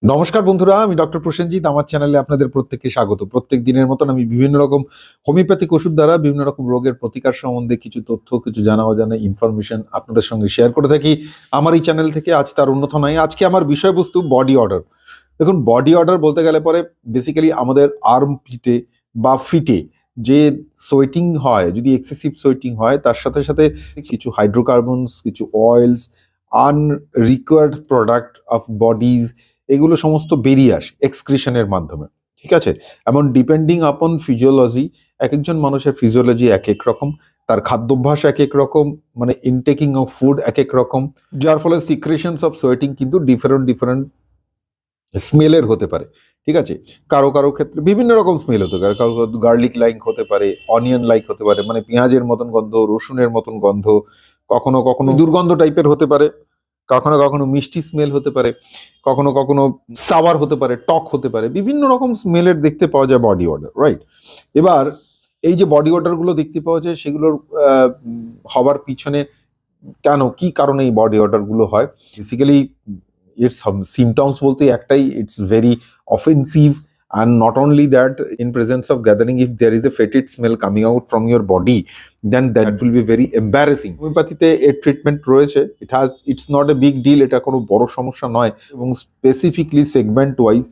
নমস্কার বন্ধুরা, আমি ডক্টর প্রসেনজিৎ। আমার চ্যানেলে আপনাদের প্রত্যেককে স্বাগত। প্রত্যেক দিনের মতন আমি বিভিন্ন রকম হোমিওপ্যাথিক ওষুধ দ্বারা বিভিন্ন রকম রোগের প্রতিকার সম্বন্ধে কিছু তথ্য, কিছু জানা অজানা ইনফরমেশন আপনাদের সঙ্গে শেয়ার করে থাকি আমার এই চ্যানেল থেকে। আজ তার অন্যথা নয়, আজকে আমার বিষয়বস্তু বডি অর্ডার। দেখুন, বডি অর্ডার বলতে গেলে পরে বেসিক্যালি আমাদের আর্ম পিটে বা ফিটে যে সোয়েটিং হয়, যদি এক্সেসিভ সোয়েটিং হয়, তার সাথে সাথে কিছু হাইড্রোকার্বনস, কিছু অয়েলস, আনরিকোয়ার্ড প্রোডাক্ট অফ বডিজ, এগুলো সমস্ত বেরিয়ে আসে এক্সক্রিশনের মাধ্যমে। ঠিক আছে, এমন ডিপেন্ডিং আপন ফিজিওলজি, এক একজন মানুষের ফিজিওলজি এক এক রকম, তার খাদ্যাভ্যাস এক এক রকম, মানে ইনটেকিং অফ ফুড এক এক রকম, যার ফলে সিক্রেশনস অফ সোয়েটিং কিন্তু ডিফারেন্ট ডিফারেন্ট স্মেলের হতে পারে। ঠিক আছে, কারো কারো ক্ষেত্রে বিভিন্ন রকম স্মেল হতে পারে। কারো গার্লিক লাইক হতে পারে, অনিয়ন লাইক হতে পারে, মানে পেঁয়াজের মতন গন্ধ, রসুনের মতন গন্ধ, কখনো কখনো দুর্গন্ধ টাইপের হতে পারে, কখনো কখনো মিষ্টি স্মেল হতে পারে, কখনো কখনো সাওয়ার হতে পারে, টক হতে পারে, বিভিন্ন রকম স্মেলের দেখতে পাওয়া যায় বডি অর্ডার, রাইট? এবার এই যে বডি অর্ডার গুলো দেখতে পাওয়া যায়, সেগুলোর হবার পিছনে কেন, কি কারণে এই বডি অর্ডার গুলো হয়? বেসিক্যালি এর সিমটমস বলতে একটাই, it's very offensive, and not only that, in presence of gathering, if there is a fetid smell coming out from your body, then that will be very embarrassing. হোমিওপ্যাথিতে এর treatment রয়েছে, it's not a big deal, এটা কোনো বড় সমস্যা নয়, এবং specifically segment wise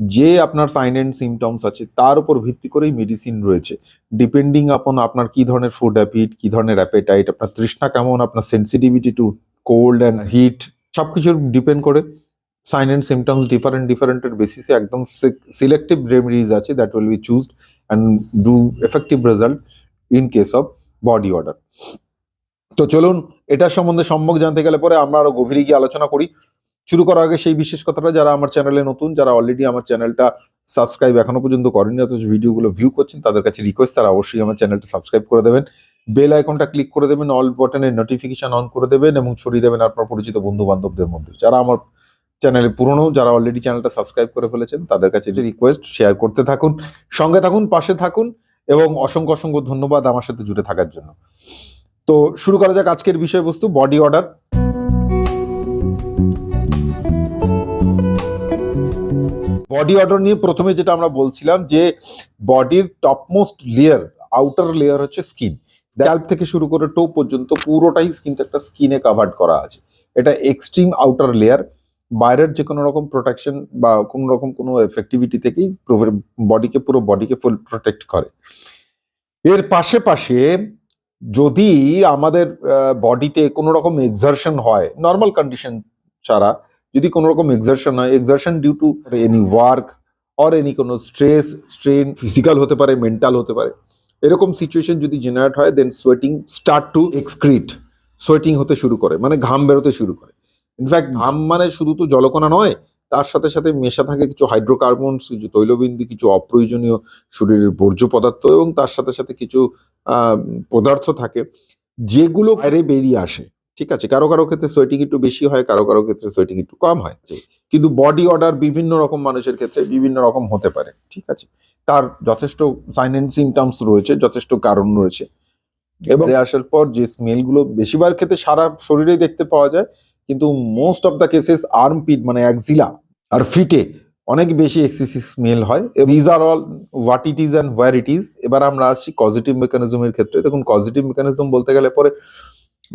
যে আপনার সাইন অ্যান্ড সিমটমস আছে তার উপর ভিত্তি করেই মেডিসিন রয়েছে, ডিপেন্ডিং আপন আপনার কি ধরনের ফুড হ্যাবিট, কি ধরনের অ্যাপেটাইট, আপনার তৃষ্ণা কেমন, আপনার sensitivity to cold and heat, সবকিছুর ডিপেন্ড করে সাইন অ্যান্ড সিমটমস ডিফারেন্টের বেসিসে একদম সিলেক্টিভ রেমেডিজ আছে that will be choosed and do effective result in case of body odour. তো চলুন, এটার সম্বন্ধে সম্যক জানতে গেলে পরে আমরা আরো গভীরে গিয়ে আলোচনা করি। শুরু করার আগে সেই বিশেষ কথাটা, যারা আমার চ্যানেলে নতুন, যারা অলরেডি আমার চ্যানেলটা সাবস্ক্রাইব এখনো পর্যন্ত করেননি অথচ ভিডিওগুলো ভিউ করছেন, তাদের কাছে রিকোয়েস্ট, তারা অবশ্যই আমার চ্যানেলটা সাবস্ক্রাইব করে দেবেন, বেল আইকনটা ক্লিক করে দেবেন, অল বাটনের নোটিফিকেশন অন করে দেবেন এবং ছড়িয়ে দেবেন আপনার পরিচিত বন্ধু বান্ধবদের মধ্যে। যারা আমার চ্যানেলে পুরনো, যারা অলরেডি চ্যানেলটা সাবস্ক্রাইব করে ফেলেছেন, তাদের কাছে যে রিকোয়েস্ট, শেয়ার করতে থাকুন, সঙ্গে থাকুন, পাশে থাকুন, এবং অসংখ্য অসংখ্য ধন্যবাদ আমার সাথে জুড়ে থাকার জন্য। তো শুরু করা যাক আজকের বিষয়বস্তু, বডি অর্ডার। বডি অর্ডার নিয়ে প্রথমে যেটা আমরা বলছিলাম, যে বডির টপমোস্ট লেয়ার, আউটার লেয়ার হচ্ছে স্কিন। স্ক্যাল্প থেকে শুরু করে টো পর্যন্ত পুরোটাই কিন্তু একটা স্কিনে কাভার্ড করা আছে। এটা এক্সট্রিম আউটার লেয়ার, বাইরের যে কোনো রকম প্রোটেকশন বা কোনো রকম কোনো এফেক্টিভিটি থেকেই পুরো বডিকে ফুল প্রোটেক্ট করে। এর পাশে পাশে যদি আমাদের বডিতে কোনো রকম এক্সারশন হয়, নর্মাল কন্ডিশন ছাড়া যদি কোনো রকম এক্সারশন হয়, exertion due to any work or any কোনো স্ট্রেস স্ট্রেন, ফিজিক্যাল হতে পারে, মেন্টাল হতে পারে, এরকম সিচুয়েশন যদি জেনারেট হয়, then sweating start to excrete, sweating হতে শুরু করে, মানে ঘাম বেরোতে শুরু করে। ইনফ্যাক্ট ঘাম মানে শুধু তো জলকণা নয়, তার সাথে সাথে মেশা থাকে কিছু হাইড্রোকার্বনস, কিছু তৈলবিন্দু, কিছু অপ্রয়োজনীয় শরীরের বর্জ্য পদার্থ, এবং তার সাথে সাথে কিছু পদার্থ থাকে যেগুলো বাইরে বেরিয়ে আসে। ঠিক আছে, কারো কারো ক্ষেত্রে সোয়েটিং একটু বেশি হয়, কারো কারো ক্ষেত্রে সোয়েটিং একটু কম হয়, কিন্তু বডি অর্ডার বিভিন্ন রকম মানুষের ক্ষেত্রে বিভিন্ন রকম হতে পারে। ঠিক আছে, তার যথেষ্ট সাইন অ্যান্ড সিমটমস রয়েছে, যথেষ্ট কারণ রয়েছে, এবং আসার পর যে স্মেলগুলো বেশিরভাগ ক্ষেত্রে সারা শরীরেই দেখতে পাওয়া যায়, কিন্তু most of the cases armpit মানে অ্যাক্সিলা আর ফিটে অনেক বেশি এক্সেসিভ স্মেল হয়। These are all what it is and where it is. এবার আমরা আসছি কজিটিভ মেকানিজমের ক্ষেত্রে। দেখুন, কজিটিভ মেকানিজম বলতে গেলে পরে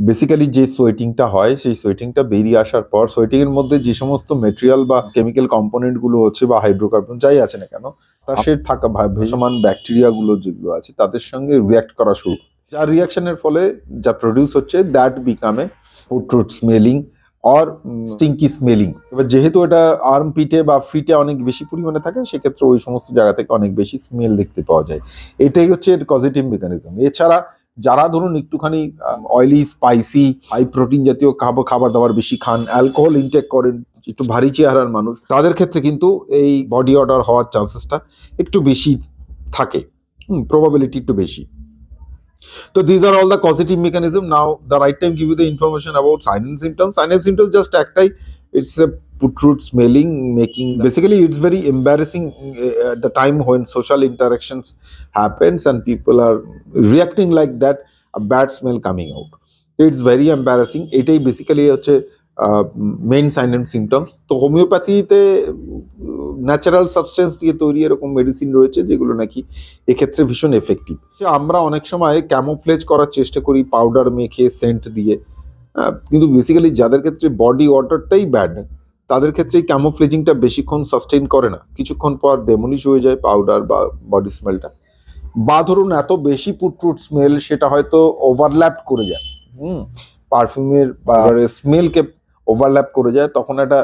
বেসিক্যালি যে সোয়েটিংটা হয়, সেই সোয়েটিংটা বেরিয়ে আসার পর সোয়েটিং এর মধ্যে যে সমস্ত মেটেরিয়াল বা কেমিক্যাল কম্পোনেন্ট গুলো হচ্ছে, বা হাইড্রোকার্বন যাই আছে না কেন, তার সে থাকা ভেসমান ব্যাকটেরিয়া গুলো যেগুলো আছে তাদের সঙ্গে রিয়াক্ট করা শুরু, যার রিয়াকশনের ফলে যা প্রডিউস হচ্ছে, that becomes putrid smelling or stinky smelling. এবার যেহেতু এটা আর্ম পিটে বা ফিটে অনেক বেশি পরিমাণে থাকে, সেক্ষেত্রে ওই সমস্ত জায়গা থেকে অনেক বেশি স্মেল দেখতে পাওয়া যায়। এটাই হচ্ছে এর কজিটিভ মেকানিজম। এছাড়া যারা ধরুন একটুখানি অয়েলি, স্পাইসি, হাই প্রোটিন জাতীয় খাবার দাবার বেশি খান, অ্যালকোহল ইনটেক করেন, একটু ভারী চেহারার মানুষ, তাদের ক্ষেত্রে কিন্তু এই বডি অর্ডার হওয়ার চান্সেসটা একটু বেশি থাকে, প্রবাবিলিটি একটু বেশি। So these are all the causative mechanism. Now the right time give you the information about sign and symptoms. Sign and symptoms just act like it's a putrid smelling, making, basically it's very embarrassing at the time when social interactions happens and people are reacting like that, a bad smell coming out. It's very embarrassing. এটাই basically হচ্ছে main sign and symptoms. তো হোমিওপ্যাথিতে natural substance দিয়ে তৈরি এরকম medicine রয়েছে যেগুলো নাকি এক্ষেত্রে ভীষণ এফেক্টিভ। আমরা অনেক সময় ক্যামোফ্লেজ করার চেষ্টা করি পাউডার মেখে, সেন্ট দিয়ে, কিন্তু বেসিক্যালি যাদের ক্ষেত্রে বডি অর্ডারটাই ব্যাড, তাদের ক্ষেত্রে এই ক্যামোফ্লেজিংটা বেশিক্ষণ সাস্টেইন করে না, কিছুক্ষণ পর ডেমোলিশ হয়ে যায় পাউডার বা বডি স্মেলটা। বা ধরুন এত বেশি পুটপুট স্মেল সেটা হয়তো ওভারল্যাপ করে যায়, পারফিউমের বা স্মেলকে ওভারল্যাপ করে যায়, তখন একটা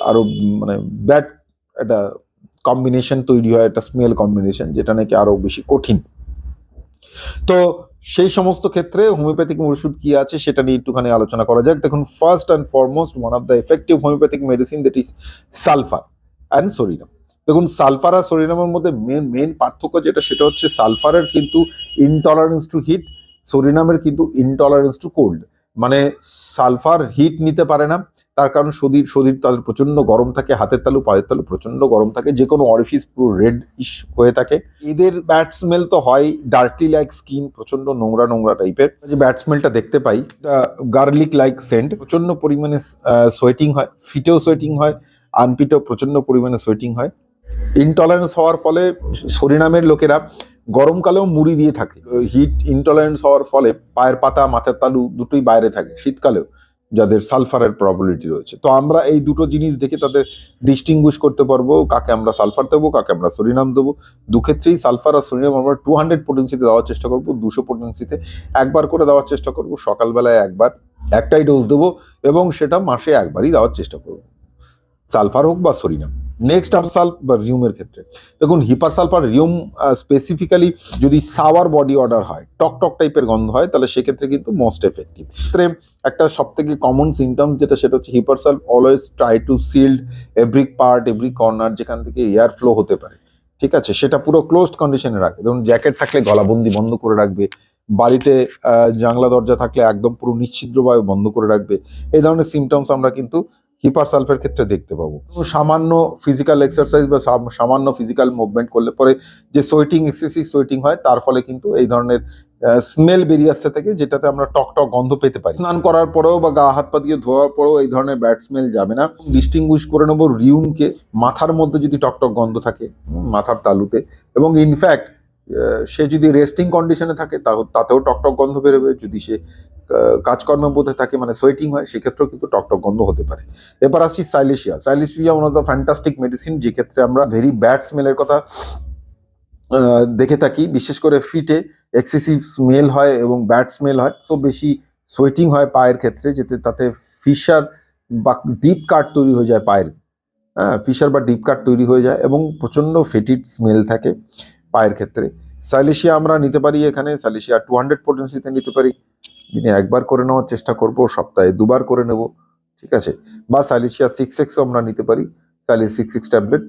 আরো মানে ব্যাড একটা কম্বিনেশন তৈরি হয়, একটা স্মেল কম্বিনেশন, যেটা নাকি আরো বেশি কঠিন। তো সেই সমস্ত ক্ষেত্রে হোমিওপ্যাথিক ওষুধ কি আছে সেটা নিয়ে একটুখানি আলোচনা করা যাক। দেখুন, first and foremost one of the effective homeopathic medicine that is sulphur and psorinum. দেখুন, সালফার আর সোরিনামের মধ্যে মেন পার্থক্য যেটা, সেটা হচ্ছে সালফারের কিন্তু ইনটলারেন্স টু হিট, সোরিনামের কিন্তু ইনটলারেন্স টু কোল্ড। মানে সালফার হিট নিতে পারে না, তার কারণ শরীর তাদের প্রচন্ড গরম থাকে, হাতের তালু পায়ের তালু প্রচন্ড গরম থাকে, যে কোনো অরিফিস পুরো রেড ইশ হয়ে থাকে। এদের ব্যাড স্মেল তো হয়, ডার্টি লাইক স্কিন, প্রচন্ড নোংরা নোংরা টাইপের যে ব্যাড স্মেলটা দেখতে পাই, গার্লিক লাইক সেন্ট, প্রচন্ড পরিমাণে সোয়েটিং হয়, ফিটেও সোয়েটিং হয়, আনপিটেও প্রচন্ড পরিমাণে সোয়েটিং হয়। ইনটলারেন্স হওয়ার ফলে সোরিনামের লোকেরা গরমকালেও মুড়ি দিয়ে থাকে, হিট ইনটলারেন্স হওয়ার ফলে পায়ের পাতা, মাথার তালু দুটোই বাইরে থাকে শীতকালেও, যাদের সালফারের প্রবলিটি রয়েছে। তো আমরা এই দুটো জিনিস দেখে তাদের ডিস্টিংগুইশ করতে পারবো কাকে আমরা সালফার দেবো, কাকে আমরা সোরিনাম দেবো। দুক্ষেত্রেই সালফার আর সোরিনাম আমরা 200 পোটেন্সিতে দেওয়ার চেষ্টা করবো, 200 পোটেন্সিতে একবার করে দেওয়ার চেষ্টা করবো, সকালবেলায় একবার, একটাই ডোজ দেবো, এবং সেটা মাসে একবারই দেওয়ার চেষ্টা করবো, সালফার হোক বা সোরিনাম। নেক্সট সালফ বা রিউমের ক্ষেত্রে দেখুন, হিপার সালফার রিউম স্পেসিফিক্যালি যদি সাওয়ার বডি অর্ডার হয়, টক টক টাইপের গন্ধ হয়, তাহলে সেক্ষেত্রে কিন্তু মোস্ট এফেক্টিভ। একটা সব থেকে কমন সিমটমস যেটা, সেটা হচ্ছে hepar sulph always try to sealed every part, every corner, যেখান থেকে এয়ার ফ্লো হতে পারে, ঠিক আছে, সেটা পুরো ক্লোজড কন্ডিশনে রাখে। ধরুন জ্যাকেট থাকলে গলাবন্দি বন্ধ করে রাখবে, বাড়িতে জানলা দরজা থাকলে একদম পুরো নিশ্ছিদ্রভাবে বন্ধ করে রাখবে। এই ধরনের সিমটমস আমরা কিন্তু হিপার সালফের ক্ষেত্রে দেখতে পাবো। সামান্য ফিজিক্যাল এক্সারসাইজ বা সামান্য ফিজিক্যাল মুভমেন্ট করলে পরে যে সোয়েটিং, এক্সেসিভ সোয়েটিং হয়, তার ফলে কিন্তু এই ধরনের স্মেল বেরিয়ে আসতে থাকে, যেটাতে আমরা টক টক গন্ধ পেতে পারি। স্নান করার পরেও বা গা হাত পা দিয়ে ধোয়ার পরেও এই ধরনের ব্যাড স্মেল যাবে না। ডিস্টিংগুইশ করে নেবো রিউমকে, মাথার মধ্যে যদি টক টক গন্ধ থাকে, মাথার তালুতে, এবং ইনফ্যাক্ট সে যদি রেস্টিং কন্ডিশনে থাকে তাতেও টকটক গন্ধ বেরোবে। যদি সে কাজকর্মের মধ্যে থাকে, মানে সোয়েটিং হয়, সেক্ষেত্রেও কিন্তু টকটক গন্ধ হতে পারে। এবার আসছি সাইলেশিয়া। সাইলেশিয়া one of the fantastic medicine, যে ক্ষেত্রে আমরা ভেরি ব্যাড স্মেলের কথা দেখে থাকি, বিশেষ করে ফিটে এক্সেসিভ স্মেল হয় এবং ব্যাড স্মেল হয়, তো বেশি সোয়েটিং হয় পায়ের ক্ষেত্রে, যেতে তাতে ফিশার বা ডিপ কাট তৈরি হয়ে যায় পায়ের, ফিশার বা ডিপ কাট তৈরি হয়ে যায়, এবং প্রচন্ড ফেটিড স্মেল থাকে পায়ের ক্ষেত্রে। সাইলেশিয়া আমরা নিতে পারি, এখানে সাইলেশিয়া 200 পোটেন্সিতে নিতে পারি, দিনে একবার করে নেওয়ার চেষ্টা করব, সপ্তাহে 2বার করে নেব, ঠিক আছে। বা সাইলেশিয়া 6x আমরা নিতে পারি, তাহলে 6 ট্যাবলেট,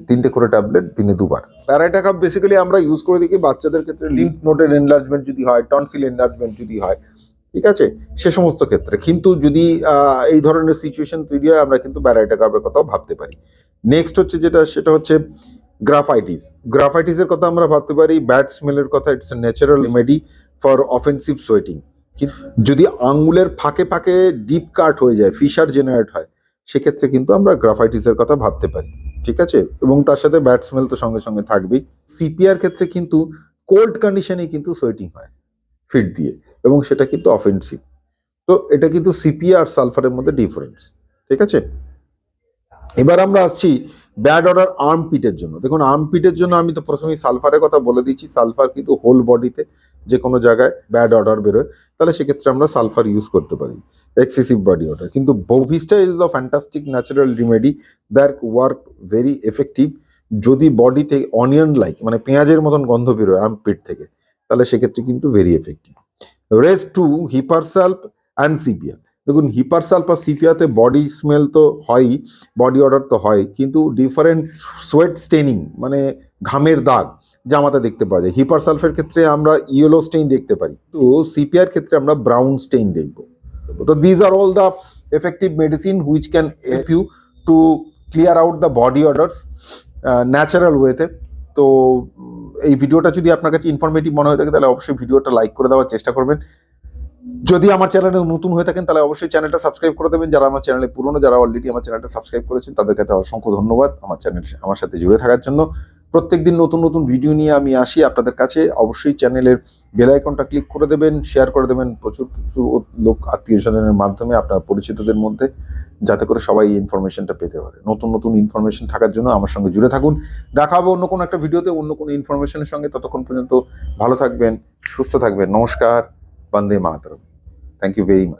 3টে করে ট্যাবলেট দিনে 2বার। প্যারাটাকাপ বেসিক্যালি আমরা ইউজ করে দেখি বাচ্চাদের ক্ষেত্রে লিম্ফ নোডের এনলার্জমেন্ট যদি হয়, টনসিল এনলার্জমেন্ট যদি হয়, ঠিক আছে, সে সমস্ত ক্ষেত্রে। কিন্তু যদি এই ধরনের সিচুয়েশন তৈরি হয়, আমরা কিন্তু প্যারাটাকাপের কথাও ভাবতে পারি। নেক্সট হচ্ছে যেটা, সেটা হচ্ছে গ্রাফাইটিসের কথা আমরা ভাবতে পারি, ব্যাড স্মেলের কথা। It's a natural remedy for offensive sweating. যদি আঙ্গুলের ফাঁকে ফাঁকে ডিপ কাট হয়ে যায়, ফিশার জেনারেট হয়, সেক্ষেত্রে কিন্তু আমরা গ্রাফাইটিসের কথা ভাবতে পারি, ঠিক আছে। এবং তার সাথে ব্যাড স্মেল তো সঙ্গে সঙ্গে থাকবেই। সিপিআর ক্ষেত্রে কিন্তু কোল্ড কন্ডিশনে কিন্তু সোয়েটিং হয় ফিট দিয়ে, এবং সেটা কিন্তু অফেন্সিভ। তো এটা কিন্তু সিপিআর আর সালফারের মধ্যে ডিফারেন্স, ঠিক আছে। এবার আমরা আসছি ব্যাড অর্ডার আর্মপিটের জন্য। দেখুন, আর্মপিটের জন্য আমি তো প্রথমেই সালফারের কথা বলে দিচ্ছি। সালফার কিন্তু হোল বডিতে যে কোনো জায়গায় ব্যাড অর্ডার বেরোয়, তাহলে সেক্ষেত্রে আমরা সালফার ইউজ করতে পারি, এক্সেসিভ বডি অর্ডার। কিন্তু Bovista is the fantastic natural remedy that work very effective. যদি বডিতে অনিয়ন লাইক, মানে পেঁয়াজের মতন গন্ধ বেরোয় আর্মপিট থেকে, তাহলে সেক্ষেত্রে কিন্তু very effective. Rest to Hepar sulph and CPR. দেখুন, হিপারসাল্প আর সিপিআতে বডি স্মেল তো হয়ই, বডি অর্ডার তো হয়, কিন্তু ডিফারেন্ট সোয়েট স্টেনিং, মানে ঘামের দাগ জামাতে দেখতে পাওয়া যায়। হিপারসালফের ক্ষেত্রে আমরা ইয়েলো স্টেইন দেখতে পারি, তো সিপিআর ক্ষেত্রে আমরা ব্রাউন স্টেইন দেখব। তো these are all the effective medicine which can help you to clear out the body orders natural ওয়েতে। তো এই ভিডিওটা যদি আপনার কাছে ইনফরমেটিভ মনে হয়ে থাকে, তাহলে অবশ্যই ভিডিওটা লাইক করে দেওয়ার চেষ্টা করবেন। যদি আমার চ্যানেলে নতুন হয়ে থাকেন তাহলে অবশ্যই চ্যানেলটা সাবস্ক্রাইব করে দেবেন। যারা আমার চ্যানেলে পুরনো, যারা অলরেডি আমার চ্যানেলটা সাবস্ক্রাইব করেছেন তাদের কাছে অসংখ্য ধন্যবাদ আমার সাথে জুড়ে থাকার জন্য। প্রত্যেকদিন নতুন নতুন ভিডিও নিয়ে আমি আসি আপনাদের কাছে। অবশ্যই চ্যানেলের বেল আইকনটা ক্লিক করে দেবেন, শেয়ার করে দেবেন প্রচুর প্রচুর লোক, আত্মীয় স্বজনের মাধ্যমে, আপনার পরিচিতদের মধ্যে, যাতে করে সবাই এই ইনফরমেশনটা পেতে পারে। নতুন নতুন ইনফরমেশন থাকার জন্য আমার সঙ্গে জুড়ে থাকুন। দেখা হবে অন্য কোনো একটা ভিডিওতে অন্য কোনো ইনফরমেশনের সঙ্গে। ততক্ষণ পর্যন্ত ভালো থাকবেন, সুস্থ থাকবেন। নমস্কার, বন্দে মাতরম। Thank you very much.